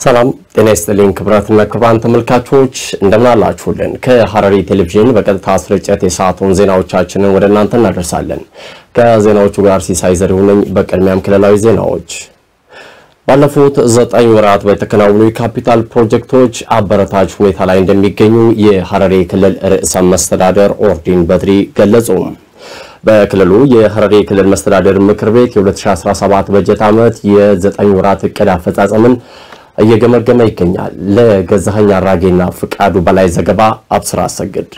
ሰላም ጤና ይስጥልኝ ክብራትና ክብራን ተመልካቾች እንደምን አላችሁልን ከሐረሪ ቴሌቪዥን በቀጥታ ስርጭት የሰዓቱን ዜናዎቻችንን ወደ እናንተ እናደርሳለን ከዜናዎቹ ጋር ሲሳይ ዘሪሁን ነኝ በቅድሚያም ክልላዊ ዜናዎች ባለፉት 9 ወራት በተከናወኑ የካፒታል ፕሮጀክቶች አበረታች ሁኔታ ላይ እንደሚገኙ የሐረሪ ክልል ርዕሰ መስተዳድር ኦርዲን በድሪ ገለጹ በክልሉ የሐረሪ ክልል መስተዳድር ምክር ቤት የ2017 በጀት ዓመት የ9 ወራት እቅድ አፈጻጸምን እየገመገመ ይገኛል ለገዛኸኝ አራጌና ፍቃዱ በላይ ዘገባ አብስራ አሰግድ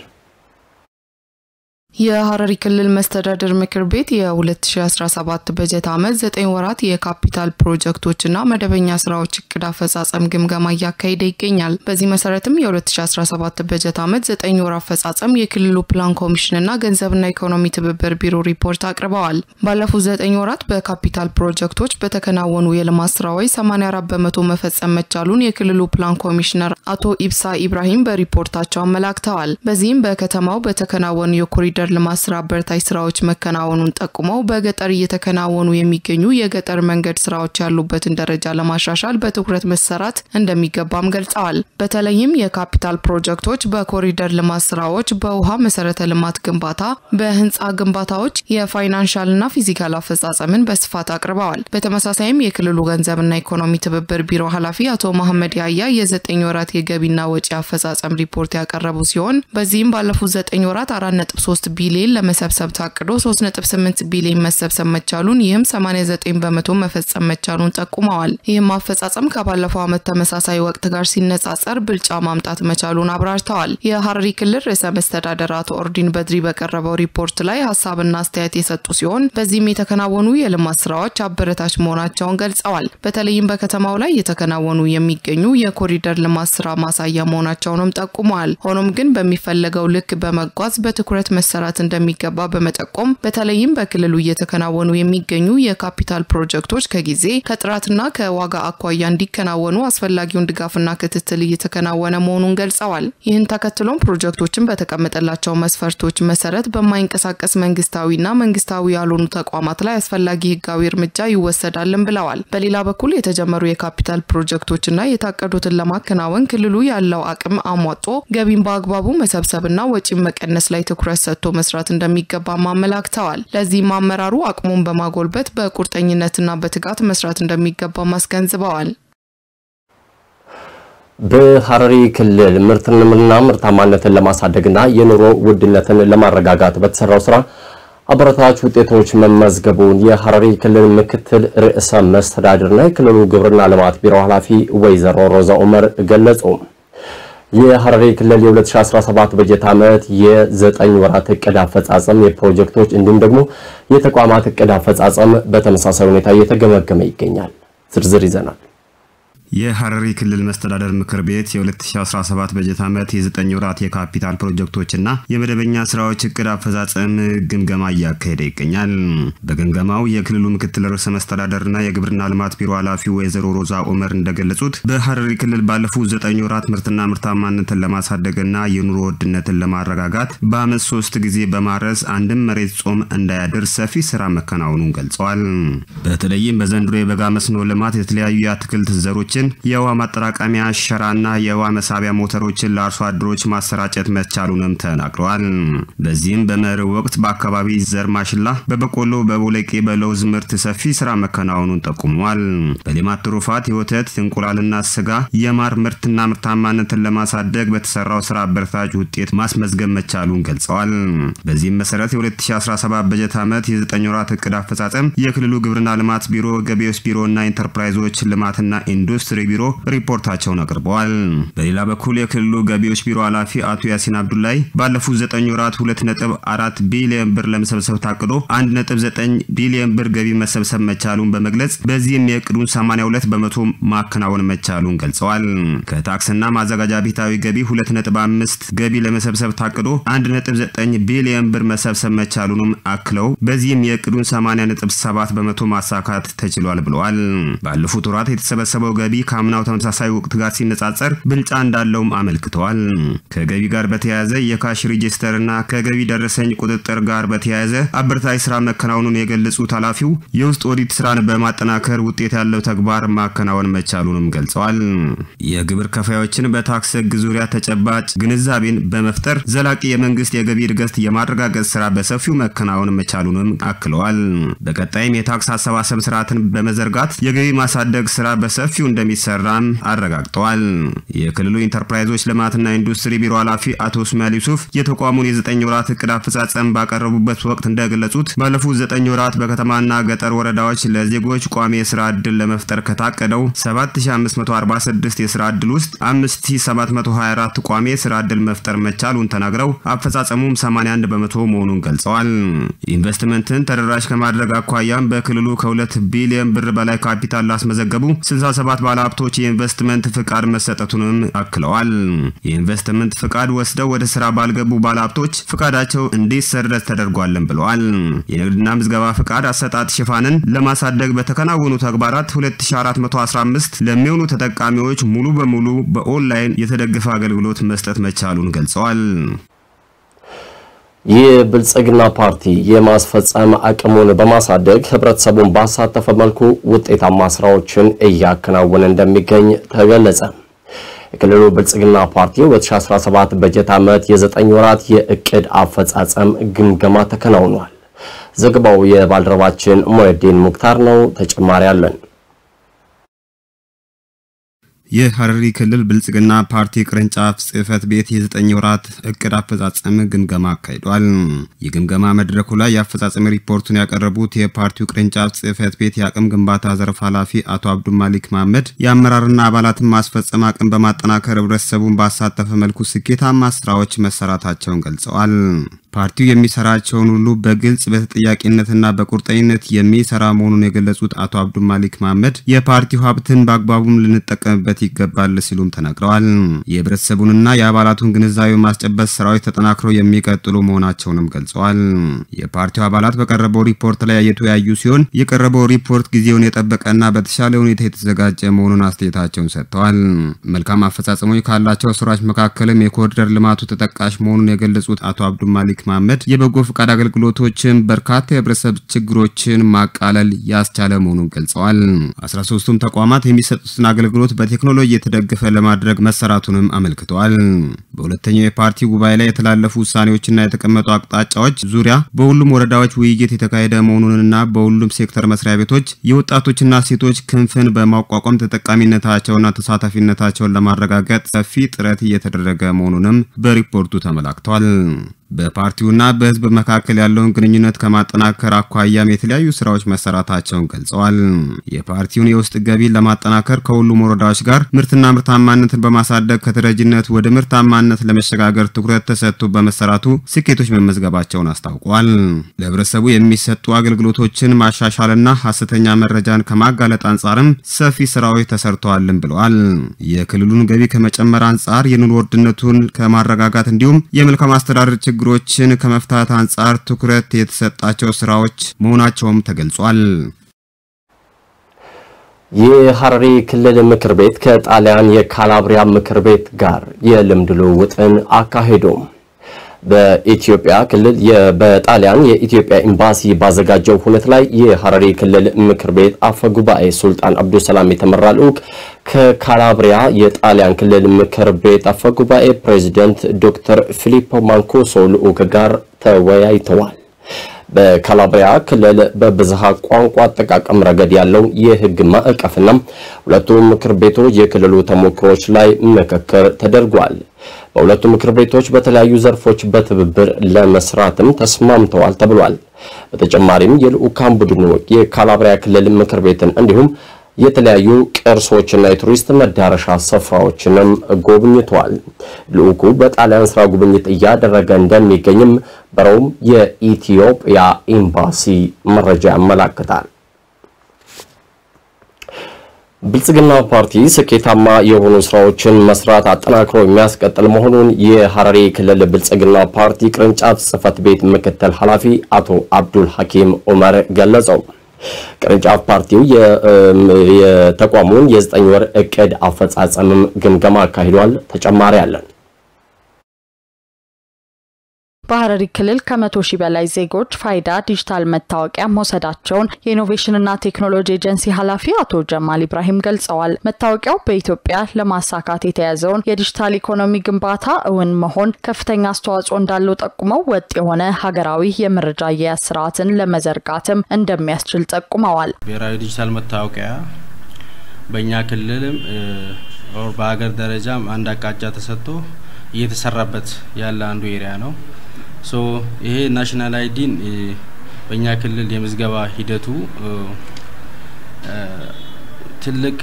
የሐረሪ ክልል መስተዳድር ምክር ቤት የ2017 በጀት ዓመት 9 ወራት የካፒታል ፕሮጀክቶችና መደበኛ ስራዎች እቅድ አፈጻጸም ግምገማ ያካሄደ ይገኛል በዚህ መሰረትም የ2017 በጀት ዓመት 9 ወራት አፈጻጸም የክልሉ ፕላን ኮሚሽንና ገንዘብና ኢኮኖሚ ትብብር ቢሮ ሪፖርት አቅርበዋል ባለፉት 9 ወራት በካፒታል ፕሮጀክቶች በተከናወኑ የልማት ስራዎች 84% መፈጸም መቻሉን የክልሉ ፕላን ኮሚሽነር አቶ ኢብሳ ኢብራሂም በሪፖርታቸው አመላክተዋል በዚህም በከተማው በተከናወኑ የኮሪደር ልማት ስራ አበረታች ስራዎች መከናወኑን ጠቁመው በገጠር እየተከናወኑ የሚገኙ የገጠር መንገድ ስራዎች ያሉበትን ደረጃ ለማሻሻል በትኩረት መሰራት እንደሚገባም ገልጸዋል በተለይም የካፒታል ፕሮጀክቶች በኮሪደር ልማት ስራዎች በውሃ መሰረተ ልማት ግንባታ በህንጻ ግንባታዎች የፋይናንሻልና ፊዚካል አፈጻጸምን በስፋት አቅርበዋል በተመሳሳይም የክልሉ ገንዘብና ኢኮኖሚ ትብብር ቢሮ ኃላፊ አቶ መሐመድ ያያ የ9 ወራት የገቢና ወጪ አፈጻጸም ሪፖርት ያቀረቡ ሲሆን በዚህም ባለፉት 9 ወራት 4.3 ቢሊዮን ለመሰብሰብ ታቅዶ 3.8 ቢሊዮን መሰብሰብ መቻሉን ይህም 89% መፈጸም መቻሉን ጠቁመዋል ይህም አፈጻጸም ከባለፈው ዓመት ተመሳሳይ ወቅት ጋር ሲነጻጸር ብልጫ ማምጣት መቻሉን አብራርተዋል የሐረሪ ክልል ርዕሰ መስተዳድር አቶ ኦርዲን በድሪ በቀረበው ሪፖርት ላይ ሐሳብና አስተያየት የሰጡ ሲሆን በዚህም የተከናወኑ የልማት ስራዎች አበረታች መሆናቸውን ገልጸዋል በተለይም በከተማው ላይ የተከናወኑ የሚገኙ የኮሪደር ልማት ስራ ማሳያ መሆናቸውንም ጠቁመዋል ሆኖም ግን በሚፈለገው ልክ በመጓዝ በትኩረት መሰራት እንደሚገባ በመጠቆም በተለይም በክልሉ እየተከናወኑ የሚገኙ የካፒታል ፕሮጀክቶች ከጊዜ ከጥራትና ከዋጋ አኳያ እንዲከናወኑ አስፈላጊውን ድጋፍና ክትትል እየተከናወነ መሆኑን ገልጸዋል ይህን ተከትሎም ፕሮጀክቶችን በተቀመጠላቸው መስፈርቶች መሰረት በማይንቀሳቀስ መንግስታዊና መንግስታዊ ያልሆኑ ተቋማት ላይ አስፈላጊ ህጋዊ እርምጃ ይወሰዳልን ብለዋል በሌላ በኩል የተጀመሩ የካፒታል ፕሮጀክቶችና የታቀዱትን ለማከናወን ክልሉ ያለው አቅም አሟጦ ገቢን በአግባቡ መሰብሰብና ወጪ መቀነስ ላይ ትኩረት ሰጥቶ መስራት እንደሚገባ ማመላክተዋል ለዚህ ማመራሩ አቅሙን በማጎልበት በቁርጠኝነትና በትጋት መስራት እንደሚገባ ማስገንዝበዋል በሐረሪ ክልል ምርትና ምርታማነትን ለማሳደግና የኑሮ ውድነትን ለማረጋጋት በተሰራው ስራ አበረታች ውጤቶች መመዝገቡን የሐረሪ ክልል ምክትል ርዕሰ መስተዳድርና የክልሉ ግብርና ልማት ቢሮ ኃላፊ ወይዘሮ ሮዛ ኡመር ገለጹ የሐረሪ ክልል የ2017 በጀት ዓመት የ9 ወራት እቅድ አፈጻጸም የፕሮጀክቶች እንዲሁም ደግሞ የተቋማት እቅድ አፈጻጸም በተመሳሳይ ሁኔታ እየተገመገመ ይገኛል ዝርዝር ይዘናል የሐረሪ ክልል መስተዳድር ምክር ቤት የ2017 በጀት ዓመት የ9 ወራት የካፒታል ፕሮጀክቶችና የመደበኛ ስራዎች እቅድ አፈጻጸም ግምገማ ያካሄደ ይገኛል በግምገማው የክልሉ ምክትል ርዕሰ መስተዳድርና የግብርና ልማት ቢሮ ኃላፊ ወይዘሮ ሮዛ ኡመር እንደገለጹት በሐረሪ ክልል ባለፉት 9 ወራት ምርትና ምርታማነትን ለማሳደግና የኑሮ ውድነትን ለማረጋጋት በአመት 3 ጊዜ በማረስ አንድም መሬት ጾም እንዳያድር ሰፊ ስራ መከናወኑን ገልጸዋል በተለይም በዘንድሮ የበጋ መስኖ ልማት የተለያዩ የአትክልት ዘሮች የውሃ ማጠራቀሚያ ሸራና የውሃ መሳቢያ ሞተሮችን ለአርሶ አደሮች ማሰራጨት መቻሉንም ተናግረዋል በዚህም በመኸር ወቅት በአካባቢ ዘር ማሽላ በበቆሎ በቦለቄ በለውዝ ምርት ሰፊ ስራ መከናወኑን ጠቁመዋል በሌማት ትሩፋት የወተት እንቁላልና ስጋ የማር ምርትና ምርታማነትን ለማሳደግ በተሰራው ስራ አበረታች ውጤት ማስመዝገብ መቻሉን ገልጸዋል በዚህም መሰረት የ2017 በጀት ዓመት የ9 ወራት እቅድ አፈጻጸም የክልሉ ግብርና ልማት ቢሮ ገቢዎች ቢሮና ኢንተርፕራይዞች ልማትና ኢንዱስትሪ ቢሮ ሪፖርታቸውን አቅርበዋል በሌላ በኩል የክልሉ ገቢዎች ቢሮ ኃላፊ አቶ ያሲን አብዱላይ ባለፉት 9 ወራት 2.4 ቢሊዮን ብር ለመሰብሰብ ታቅዶ 1.9 ቢሊዮን ብር ገቢ መሰብሰብ መቻሉን በመግለጽ በዚህም የእቅዱን 82% ማከናወን መቻሉን ገልጸዋል ከታክስና ማዘጋጃ ቤታዊ ገቢ 2.5 ገቢ ለመሰብሰብ ታቅዶ 1.9 ቢሊዮን ብር መሰብሰብ መቻሉንም አክለው በዚህም የእቅዱን 80.7% ማሳካት ተችሏል ብለዋል ባለፉት ወራት የተሰበሰበው ገቢ ከአምናው ተመሳሳይ ወቅት ጋር ሲነጻጸር ብልጫ እንዳለውም አመልክተዋል። ከገቢ ጋር በተያያዘ የካሽ ሬጂስተርና ከገቢ ደረሰኝ ቁጥጥር ጋር በተያያዘ አበርታይ ስራ መከናወኑን የገለጹት ኃላፊው የውስጥ ኦዲት ስራን በማጠናከር ውጤት ያለው ተግባር ማከናወን መቻሉንም ገልጸዋል። የግብር ከፋዮችን በታክስ ህግ ዙሪያ ተጨባጭ ግንዛቤን በመፍጠር ዘላቂ የመንግስት የገቢ እድገት የማረጋገጥ ስራ በሰፊው መከናወን መቻሉንም አክለዋል። በቀጣይም የታክስ አሰባሰብ ስርዓትን በመዘርጋት የገቢ ማሳደግ ስራ በሰፊው እንደሚሰራም አረጋግጠዋል። የክልሉ ኢንተርፕራይዞች ልማትና ኢንዱስትሪ ቢሮ ኃላፊ አቶ ኡስማን ዩሱፍ የተቋሙን የ9 ወራት እቅድ አፈጻጸም ባቀረቡበት ወቅት እንደገለጹት ባለፉት 9 ወራት በከተማና ገጠር ወረዳዎች ለዜጎች ቋሚ የስራ ዕድል ለመፍጠር ከታቀደው 7546 የስራ ዕድል ውስጥ 5724 ቋሚ የስራ ዕድል መፍጠር መቻሉን ተናግረው አፈጻጸሙም 81 በመቶ መሆኑን ገልጸዋል። ኢንቨስትመንትን ተደራሽ ከማድረግ አኳያም በክልሉ ከ2 ቢሊዮን ብር በላይ ካፒታል ላስመዘገቡ 67 ባለሀብቶች የኢንቨስትመንት ፍቃድ መሰጠቱንም አክለዋል። የኢንቨስትመንት ፍቃድ ወስደው ወደ ስራ ባልገቡ ባለሀብቶች ፍቃዳቸው እንዲሰረዝ ተደርጓልም ብለዋል። የንግድና ምዝገባ ፍቃድ አሰጣጥ ሽፋንን ለማሳደግ በተከናወኑ ተግባራት 2415 ለሚሆኑ ተጠቃሚዎች ሙሉ በሙሉ በኦንላይን የተደገፈ አገልግሎት መስጠት መቻሉን ገልጸዋል። የብልጽግና ፓርቲ የማስፈጸም አቅሙን በማሳደግ ህብረተሰቡን ባሳተፈ መልኩ ውጤታማ ስራዎችን እያከናወነ እንደሚገኝ ተገለጸ። የክልሉ ብልጽግና ፓርቲ 2017 በጀት ዓመት የ9 ወራት የእቅድ አፈጻጸም ግምገማ ተከናውኗል። ዘገባው የባልደረባችን ሙየዲን ሙክታር ነው። ተጨማሪ አለን። የሐረሪ ክልል ብልጽግና ፓርቲ ቅርንጫፍ ጽህፈት ቤት የ9 ወራት እቅድ አፈጻጸም ግምገማ አካሂዷል። የግምገማ መድረኩ ላይ የአፈጻጸም ሪፖርቱን ያቀረቡት የፓርቲው ቅርንጫፍ ጽህፈት ቤት የአቅም ግንባታ ዘርፍ ኃላፊ አቶ አብዱልማሊክ መሐመድ የአመራርና አባላትን ማስፈጸም አቅም በማጠናከር ህብረተሰቡን ባሳተፈ መልኩ ስኬታማ ስራዎች መሰራታቸውን ገልጸዋል። ፓርቲው የሚሰራቸውን ሁሉ በግልጽ በተጠያቂነትና በቁርጠኝነት የሚሰራ መሆኑን የገለጹት አቶ አብዱልማሊክ መሐመድ የፓርቲው ሀብትን በአግባቡም ልንጠቀምበት ይገባል ሲሉም ተናግረዋል። የህብረተሰቡንና የአባላቱን ግንዛቤ ማስጨበጥ ስራዎች ተጠናክረው የሚቀጥሉ መሆናቸውንም ገልጸዋል። የፓርቲው አባላት በቀረበው ሪፖርት ላይ የተወያዩ ሲሆን የቀረበው ሪፖርት ጊዜውን የጠበቀና በተሻለ ሁኔታ የተዘጋጀ መሆኑን አስተያየታቸውን ሰጥተዋል። መልካም አፈጻጸሞች ካላቸው ስራዎች መካከልም የኮሪደር ልማቱ ተጠቃሽ መሆኑን የገለጹት አቶ አብዱልማሊክ መሐመድ የበጎ ፍቃድ አገልግሎቶችን በርካታ የህብረተሰብ ችግሮችን ማቃለል ያስቻለ መሆኑን ገልጸዋል። 13ቱም ተቋማት የሚሰጡትን አገልግሎት በቴክኖሎጂ የተደገፈ ለማድረግ መሰራቱንም አመልክተዋል። በሁለተኛው የፓርቲ ጉባኤ ላይ የተላለፉ ውሳኔዎችና የተቀመጡ አቅጣጫዎች ዙሪያ በሁሉም ወረዳዎች ውይይት የተካሄደ መሆኑንና በሁሉም ሴክተር መስሪያ ቤቶች የወጣቶችና ሴቶች ክንፍን በማቋቋም ተጠቃሚነታቸውና ተሳታፊነታቸውን ለማረጋገጥ ሰፊ ጥረት እየተደረገ መሆኑንም በሪፖርቱ ተመላክቷል። በፓርቲውና በህዝብ መካከል ያለውን ግንኙነት ከማጠናከር አኳያም የተለያዩ ስራዎች መሰራታቸውን ገልጸዋል። የፓርቲውን የውስጥ ገቢ ለማጠናከር ከሁሉም ወረዳዎች ጋር ምርትና ምርታማነትን በማሳደግ ከተረጂነት ወደ ምርታማነት ለመሸጋገር ትኩረት ተሰጥቶ በመሰራቱ ስኬቶች መመዝገባቸውን አስታውቀዋል። ለህብረተሰቡ የሚሰጡ አገልግሎቶችን ማሻሻልና ሐሰተኛ መረጃን ከማጋለጥ አንጻርም ሰፊ ስራዎች ተሰርተዋልም ብለዋል። የክልሉን ገቢ ከመጨመር አንጻር የኑሮ ውድነቱን ከማረጋጋት እንዲሁም የመልካም አስተዳደር ችግሮችን ከመፍታት አንጻር ትኩረት የተሰጣቸው ስራዎች መሆናቸውም ተገልጿል። የሐረሪ ክልል ምክር ቤት ከጣሊያን የካላብሪያ ምክር ቤት ጋር የልምድ ልውውጥን አካሄዱ። በኢትዮጵያ ክልል በጣሊያን የኢትዮጵያ ኤምባሲ ባዘጋጀው ሁነት ላይ የሐረሪ ክልል ምክር ቤት አፈ ጉባኤ ሱልጣን አብዱሰላም የተመራ ልዑክ ከካላብሪያ የጣሊያን ክልል ምክር ቤት አፈ ጉባኤ ፕሬዝዳንት ዶክተር ፊሊፖ ማንኮሶ ልዑክ ጋር ተወያይተዋል። በካላብሪያ ክልል በብዝሃ ቋንቋ አጠቃቀም ረገድ ያለው የህግ ማዕቀፍና ሁለቱ ምክር ቤቶች የክልሉ ተሞክሮች ላይ ምክክር ተደርጓል። በሁለቱ ምክር ቤቶች በተለያዩ ዘርፎች በትብብር ለመስራትም ተስማምተዋል ተብሏል። በተጨማሪም የልዑካን ቡድኑ የካላብሪያ ክልል ምክር ቤትን እንዲሁም የተለያዩ ቅርሶችና የቱሪስት መዳረሻ ስፍራዎችንም ጎብኝቷል። ልዑኩ በጣሊያን ስራ ጉብኝት እያደረገ እንደሚገኝም በሮም የኢትዮጵያ ኤምባሲ መረጃ ያመለክታል። ብልጽግና ፓርቲ ስኬታማ የሆኑ ስራዎችን መስራት አጠናክሮ የሚያስቀጥል መሆኑን የሐረሪ ክልል ብልጽግና ፓርቲ ቅርንጫፍ ጽህፈት ቤት ምክትል ኃላፊ አቶ አብዱል ሐኪም ዑመር ገለጹ። ቅርንጫፍ ፓርቲው የተቋሙን የ9 ወር እቅድ አፈጻጸምም ግምገማ አካሂዷል። ተጨማሪ አለን። በሐረሪ ክልል ከ100 ሺህ በላይ ዜጎች ፋይዳ ዲጂታል መታወቂያ መውሰዳቸውን የኢኖቬሽንና ቴክኖሎጂ ኤጀንሲ ኃላፊ አቶ ጀማል ኢብራሂም ገልጸዋል። መታወቂያው በኢትዮጵያ ለማሳካት የተያዘውን የዲጂታል ኢኮኖሚ ግንባታ እውን መሆን ከፍተኛ አስተዋጽኦ እንዳለው ጠቁመው ወጥ የሆነ ሀገራዊ የመረጃ አያያዝ ስርዓትን ለመዘርጋትም እንደሚያስችል ጠቁመዋል። ብሔራዊ ዲጂታል መታወቂያ በእኛ ክልልም በሀገር ደረጃም አንድ አቅጣጫ ተሰጥቶ እየተሰራበት ያለ አንዱ ኤሪያ ነው። ይሄ ናሽናል አይዲን በእኛ ክልል የምዝገባ ሂደቱ ትልቅ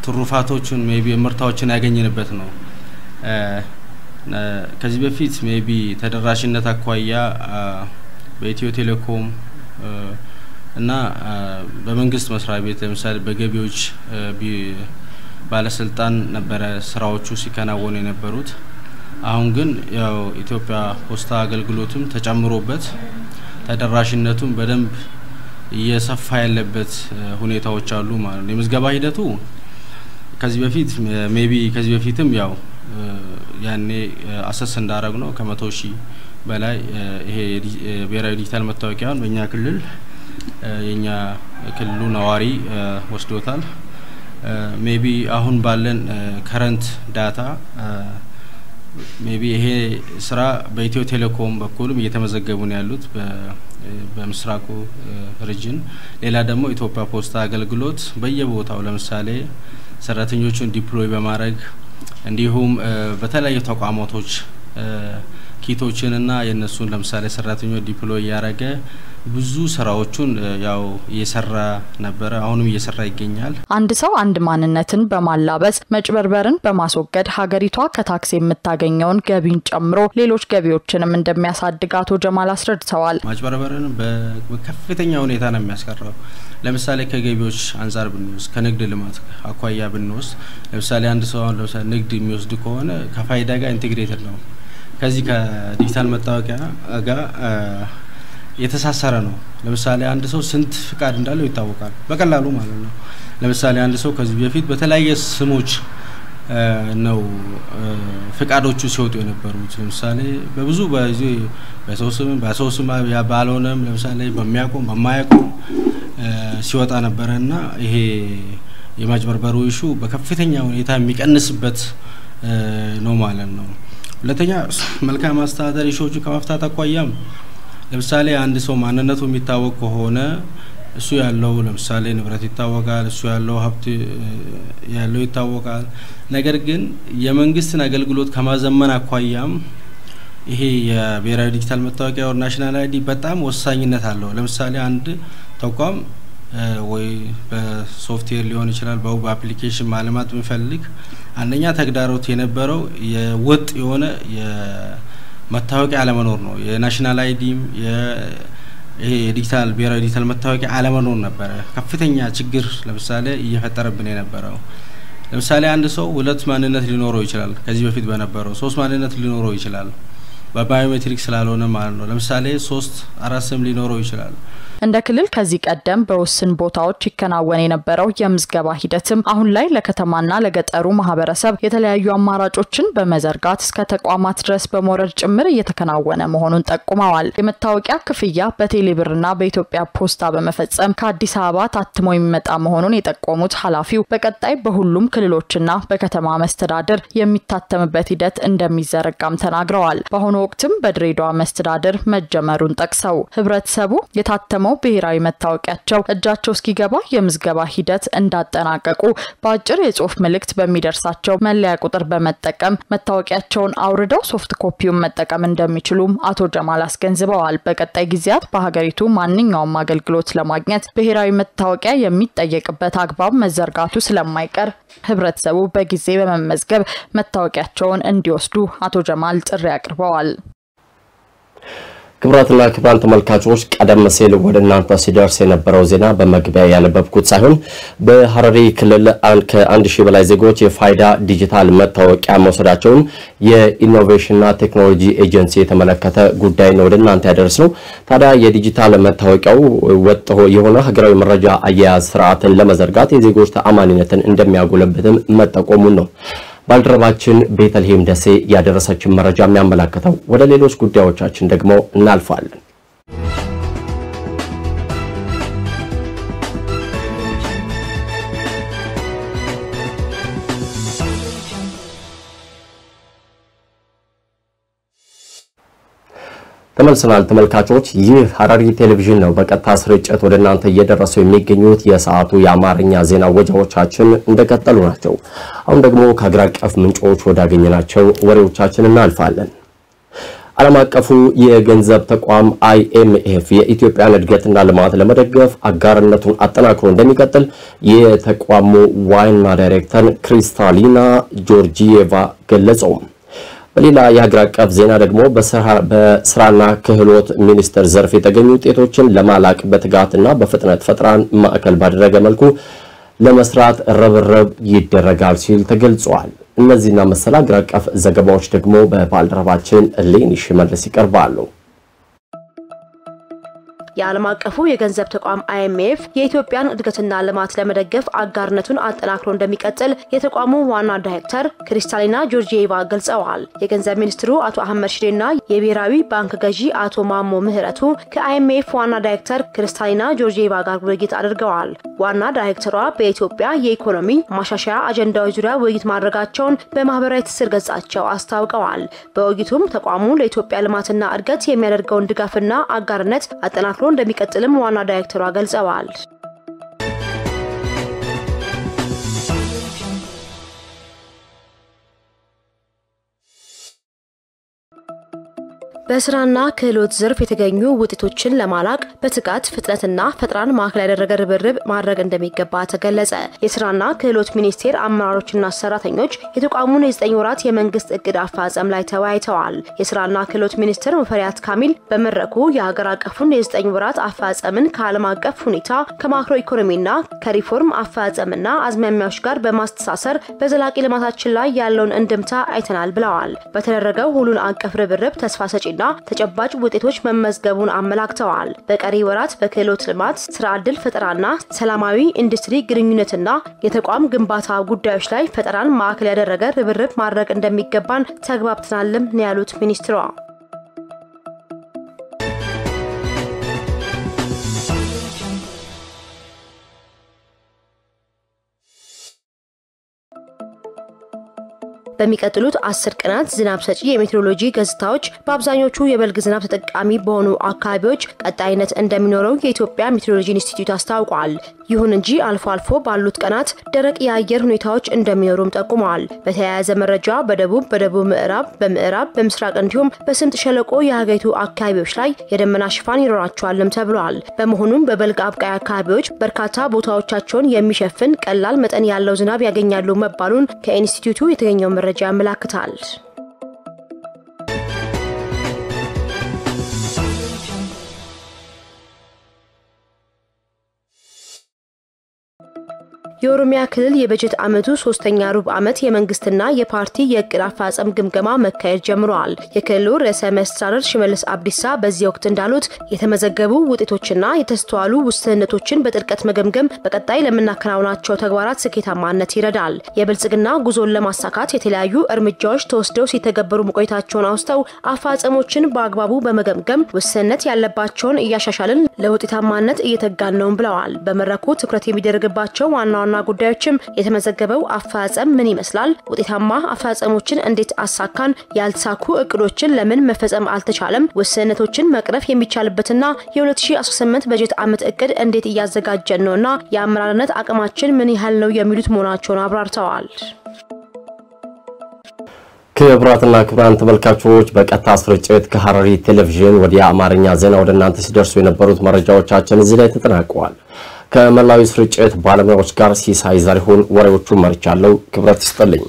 ትሩፋቶችን ሜቢ ምርታዎችን ያገኘንበት ነው። ከዚህ በፊት ሜቢ ተደራሽነት አኳያ በኢትዮ ቴሌኮም እና በመንግስት መስሪያ ቤት ለምሳሌ በገቢዎች ባለስልጣን ነበረ ስራዎቹ ሲከናወኑ የነበሩት። አሁን ግን ያው ኢትዮጵያ ፖስታ አገልግሎትም ተጨምሮበት ተደራሽነቱን በደንብ እየሰፋ ያለበት ሁኔታዎች አሉ ማለት ነው። የምዝገባ ሂደቱ ከዚህ በፊትም ያው ያኔ አሰስ እንዳረግ ነው ከ100 ሺህ በላይ ይሄ ብሔራዊ ዲጂታል መታወቂያውን በእኛ ክልል የኛ ክልሉ ነዋሪ ወስዶታል። ሜቢ አሁን ባለን ከረንት ዳታ ሜቢ ይሄ ስራ በኢትዮ ቴሌኮም በኩልም እየተመዘገቡ ነው ያሉት በምስራቁ ሪጅን። ሌላ ደግሞ ኢትዮጵያ ፖስታ አገልግሎት በየቦታው ለምሳሌ ሰራተኞቹን ዲፕሎይ በማድረግ እንዲሁም በተለያዩ ተቋማቶች ኪቶችንና የነሱን ለምሳሌ ሰራተኞች ዲፕሎይ ያረገ ብዙ ስራዎችን ያው እየሰራ ነበር። አሁንም እየሰራ ይገኛል። አንድ ሰው አንድ ማንነትን በማላበስ መጭበርበርን በማስወገድ ሀገሪቷ ከታክስ የምታገኘውን ገቢን ጨምሮ ሌሎች ገቢዎችንም እንደሚያሳድግ አቶ ጀማል አስረድተዋል። ማጭበርበርን በከፍተኛ ሁኔታ ነው የሚያስቀረው። ለምሳሌ ከገቢዎች አንፃር ብንወስድ ከንግድ ልማት አኳያ ብንወስድ ለምሳሌ አንድ ሰው ለምሳሌ ንግድ የሚወስድ ከሆነ ከፋይዳ ጋር ኢንቴግሬትድ ነው። ከዚህ ከዲጂታል መታወቂያ ጋር የተሳሰረ ነው። ለምሳሌ አንድ ሰው ስንት ፍቃድ እንዳለው ይታወቃል በቀላሉ ማለት ነው። ለምሳሌ አንድ ሰው ከዚህ በፊት በተለያየ ስሞች ነው ፍቃዶቹ ሲወጡ የነበሩት። ለምሳሌ በብዙ በሰው ስም ባልሆነም ለምሳሌ በማያውቁም ሲወጣ ነበርና ይሄ የማጭበርበሩ ኢሹ በከፍተኛ ሁኔታ የሚቀንስበት ነው ማለት ነው። ሁለተኛ መልካም አስተዳደር ኢሹዎቹ ከመፍታት አኳያም ለምሳሌ አንድ ሰው ማንነቱ የሚታወቅ ከሆነ እሱ ያለው ለምሳሌ ንብረት ይታወቃል፣ እሱ ያለው ሀብት ያለው ይታወቃል። ነገር ግን የመንግስትን አገልግሎት ከማዘመን አኳያም ይሄ የብሔራዊ ዲጂታል መታወቂያ ወር ናሽናል አይዲ በጣም ወሳኝነት አለው። ለምሳሌ አንድ ተቋም ወይ በሶፍትዌር ሊሆን ይችላል በአፕሊኬሽን ማለማት የሚፈልግ አንደኛ ተግዳሮት የነበረው የወጥ የሆነ የመታወቂያ አለመኖር ነው። የናሽናል አይዲም ይሄ ዲጂታል ብሔራዊ ዲጂታል መታወቂያ አለመኖር ነበር ከፍተኛ ችግር ለምሳሌ እየፈጠረብን የነበረው። ለምሳሌ አንድ ሰው ሁለት ማንነት ሊኖረው ይችላል፣ ከዚህ በፊት በነበረው ሶስት ማንነት ሊኖረው ይችላል በባዮሜትሪክ ስላልሆነ ማለት ነው። ለምሳሌ 3-4 ስም ሊኖረው ይችላል። እንደ ክልል ከዚህ ቀደም በውስን ቦታዎች ይከናወን የነበረው የምዝገባ ሂደትም አሁን ላይ ለከተማና ለገጠሩ ማህበረሰብ የተለያዩ አማራጮችን በመዘርጋት እስከ ተቋማት ድረስ በመውረድ ጭምር እየተከናወነ መሆኑን ጠቁመዋል። የመታወቂያ ክፍያ በቴሌብርና በኢትዮጵያ ፖስታ በመፈጸም ከአዲስ አበባ ታትሞ የሚመጣ መሆኑን የጠቆሙት ኃላፊው በቀጣይ በሁሉም ክልሎችና በከተማ መስተዳድር የሚታተምበት ሂደት እንደሚዘረጋም ተናግረዋል። በአሁኑ ወቅትም በድሬዳዋ መስተዳድር መጀመሩን ጠቅሰው ህብረተሰቡ የታተመው ብሔራዊ መታወቂያቸው እጃቸው እስኪገባ የምዝገባ ሂደት እንዳጠናቀቁ በአጭር የጽሁፍ መልእክት በሚደርሳቸው መለያ ቁጥር በመጠቀም መታወቂያቸውን አውርደው ሶፍት ኮፒውን መጠቀም እንደሚችሉም አቶ ጀማል አስገንዝበዋል። በቀጣይ ጊዜያት በሀገሪቱ ማንኛውም አገልግሎት ለማግኘት ብሔራዊ መታወቂያ የሚጠየቅበት አግባብ መዘርጋቱ ስለማይቀር ህብረተሰቡ በጊዜ በመመዝገብ መታወቂያቸውን እንዲወስዱ አቶ ጀማል ጥሪ አቅርበዋል። ክብራትና ክብራን ተመልካቾች ቀደም ሲል ወደ እናንተ ሲደርስ የነበረው ዜና በመግቢያ ያነበብኩት ሳይሆን በሐረሪ ክልል ከ1000 በላይ ዜጎች የፋይዳ ዲጂታል መታወቂያ መውሰዳቸውን የኢኖቬሽንና ቴክኖሎጂ ኤጀንሲ የተመለከተ ጉዳይ ነው ወደ እናንተ ያደረስነው። ታዲያ የዲጂታል መታወቂያው ወጥ የሆነ ሀገራዊ መረጃ አያያዝ ስርዓትን ለመዘርጋት የዜጎች ተአማኒነትን እንደሚያጎለብትም መጠቆሙን ነው ባልደረባችን ቤተልሔም ደሴ ያደረሰችን መረጃ የሚያመለክተው። ወደ ሌሎች ጉዳዮቻችን ደግሞ እናልፋለን። ተመልሰናል ተመልካቾች ይህ ሐረሪ ቴሌቪዥን ነው በቀጥታ ስርጭት ወደ እናንተ እየደረሱ የሚገኙት የሰዓቱ የአማርኛ ዜና ወጃዎቻችን እንደቀጠሉ ናቸው። አሁን ደግሞ ከሀገር አቀፍ ምንጮች ወዳገኘናቸው ወሬዎቻችን እናልፋለን። ዓለም አቀፉ የገንዘብ ተቋም IMF የኢትዮጵያን እድገትና ልማት ለመደገፍ አጋርነቱን አጠናክሮ እንደሚቀጥል የተቋሙ ዋና ዳይሬክተር ክሪስታሊና ጆርጂየቫ ገለጹ። በሌላ የሀገር አቀፍ ዜና ደግሞ በስራና ክህሎት ሚኒስቴር ዘርፍ የተገኙ ውጤቶችን ለማላቅ በትጋትና በፍጥነት ፈጠራን ማዕከል ባደረገ መልኩ ለመስራት ርብርብ ይደረጋል ሲል ተገልጿል። እነዚህና መሰል ሀገር አቀፍ ዘገባዎች ደግሞ በባልደረባችን ሌኒ ሽመልስ ይቀርባሉ። የዓለም አቀፉ የገንዘብ ተቋም IMF የኢትዮጵያን እድገትና ልማት ለመደገፍ አጋርነቱን አጠናክሮ እንደሚቀጥል የተቋሙ ዋና ዳይሬክተር ክሪስታሊና ጆርጂየቫ ገልጸዋል። የገንዘብ ሚኒስትሩ አቶ አህመድ ሽዴና የብሔራዊ ባንክ ገዢ አቶ ማሞ ምህረቱ ከIMF ዋና ዳይሬክተር ክሪስታሊና ጆርጂየቫ ጋር ውይይት አድርገዋል። ዋና ዳይሬክተሯ በኢትዮጵያ የኢኮኖሚ ማሻሻያ አጀንዳዎች ዙሪያ ውይይት ማድረጋቸውን በማህበራዊ ትስስር ገጻቸው አስታውቀዋል። በውይይቱም ተቋሙ ለኢትዮጵያ ልማትና እድገት የሚያደርገውን ድጋፍና አጋርነት አጠናክሮ እንደሚቀጥልም ዋና ዳይሬክተሯ ገልጸዋል። በስራና ክህሎት ዘርፍ የተገኙ ውጤቶችን ለማላቅ በትጋት ፍጥነትና ፈጠራን ማዕከል ያደረገ ርብርብ ማድረግ እንደሚገባ ተገለጸ። የስራና ክህሎት ሚኒስቴር አመራሮችና ሰራተኞች የተቋሙን የ9 ወራት የመንግስት እቅድ አፈጻጸም ላይ ተወያይተዋል። የስራና ክህሎት ሚኒስትር ሙፈሪያት ካሚል በመድረኩ የሀገር አቀፉን የ9 ወራት አፈጻጸምን ከዓለም አቀፍ ሁኔታ ከማክሮ ኢኮኖሚና ከሪፎርም አፈጻጸምና አዝማሚያዎች ጋር በማስተሳሰር በዘላቂ ልማታችን ላይ ያለውን እንድምታ አይተናል ብለዋል። በተደረገው ሁሉን አቀፍ ርብርብ ተስፋ ሰጪ ተጨባጭ ውጤቶች መመዝገቡን አመላክተዋል። በቀሪ ወራት በክህሎት ልማት፣ ስራ ዕድል ፈጠራና ሰላማዊ ኢንዱስትሪ ግንኙነትና የተቋም ግንባታ ጉዳዮች ላይ ፈጠራን ማዕከል ያደረገ ርብርብ ማድረግ እንደሚገባን ተግባብተናልም ነው ያሉት ሚኒስትሯ። በሚቀጥሉት 10 ቀናት ዝናብ ሰጪ የሜትሮሎጂ ገጽታዎች በአብዛኞቹ የበልግ ዝናብ ተጠቃሚ በሆኑ አካባቢዎች ቀጣይነት እንደሚኖረው የኢትዮጵያ ሜትሮሎጂ ኢንስቲትዩት አስታውቋል። ይሁን እንጂ አልፎ አልፎ ባሉት ቀናት ደረቅ የአየር ሁኔታዎች እንደሚኖሩም ጠቁመዋል። በተያያዘ መረጃ በደቡብ ምዕራብ፣ በምስራቅ እንዲሁም በስምጥ ሸለቆ የሀገሪቱ አካባቢዎች ላይ የደመና ሽፋን ይኖራቸዋልም ተብሏል። በመሆኑም በበልግ አብቃይ አካባቢዎች በርካታ ቦታዎቻቸውን የሚሸፍን ቀላል መጠን ያለው ዝናብ ያገኛሉ መባሉን ከኢንስቲትዩቱ የተገኘው መረጃ ያመለክታል። የኦሮሚያ ክልል የበጀት ዓመቱ 3ኛ ሩብ ዓመት የመንግስትና የፓርቲ የእቅድ አፈጻጸም ግምገማ መካሄድ ጀምሯል። የክልሉ ርዕሰ መስተዳድር ሽመልስ አብዲሳ በዚህ ወቅት እንዳሉት የተመዘገቡ ውጤቶችና የተስተዋሉ ውስንነቶችን በጥልቀት መገምገም በቀጣይ ለምናከናውናቸው ተግባራት ስኬታማነት ይረዳል። የብልጽግና ጉዞን ለማሳካት የተለያዩ እርምጃዎች ተወስደው ሲተገበሩ መቆየታቸውን አውስተው አፈጻጸሞችን በአግባቡ በመገምገም ውስንነት ያለባቸውን እያሻሻልን ለውጤታማነት እየተጋን ነው ብለዋል። በመድረኩ ትኩረት የሚደረግባቸው ዋና ጉዳዮችም የተመዘገበው አፈጻጸም ምን ይመስላል፣ ውጤታማ አፈጻጸሞችን እንዴት አሳካን፣ ያልተሳኩ እቅዶችን ለምን መፈጸም አልተቻለም፣ ውስንነቶችን መቅረፍ የሚቻልበትና የ2018 በጀት ዓመት እቅድ እንዴት እያዘጋጀን ነውና የአመራርነት አቅማችን ምን ያህል ነው የሚሉት መሆናቸውን አብራርተዋል። ክብራትና ክብራን ተመልካቾች በቀጥታ ስርጭት ከሐረሪ ቴሌቪዥን ወደ አማርኛ ዜና ወደ እናንተ ሲደርሱ የነበሩት መረጃዎቻችን እዚህ ላይ ተጠናቀዋል። ከመላው ስርጭት ባለሙያዎች ጋር ሲሳይ ዘሪሁን ወሬዎቹን መርቻለሁ። ክብረት ይስጥልኝ።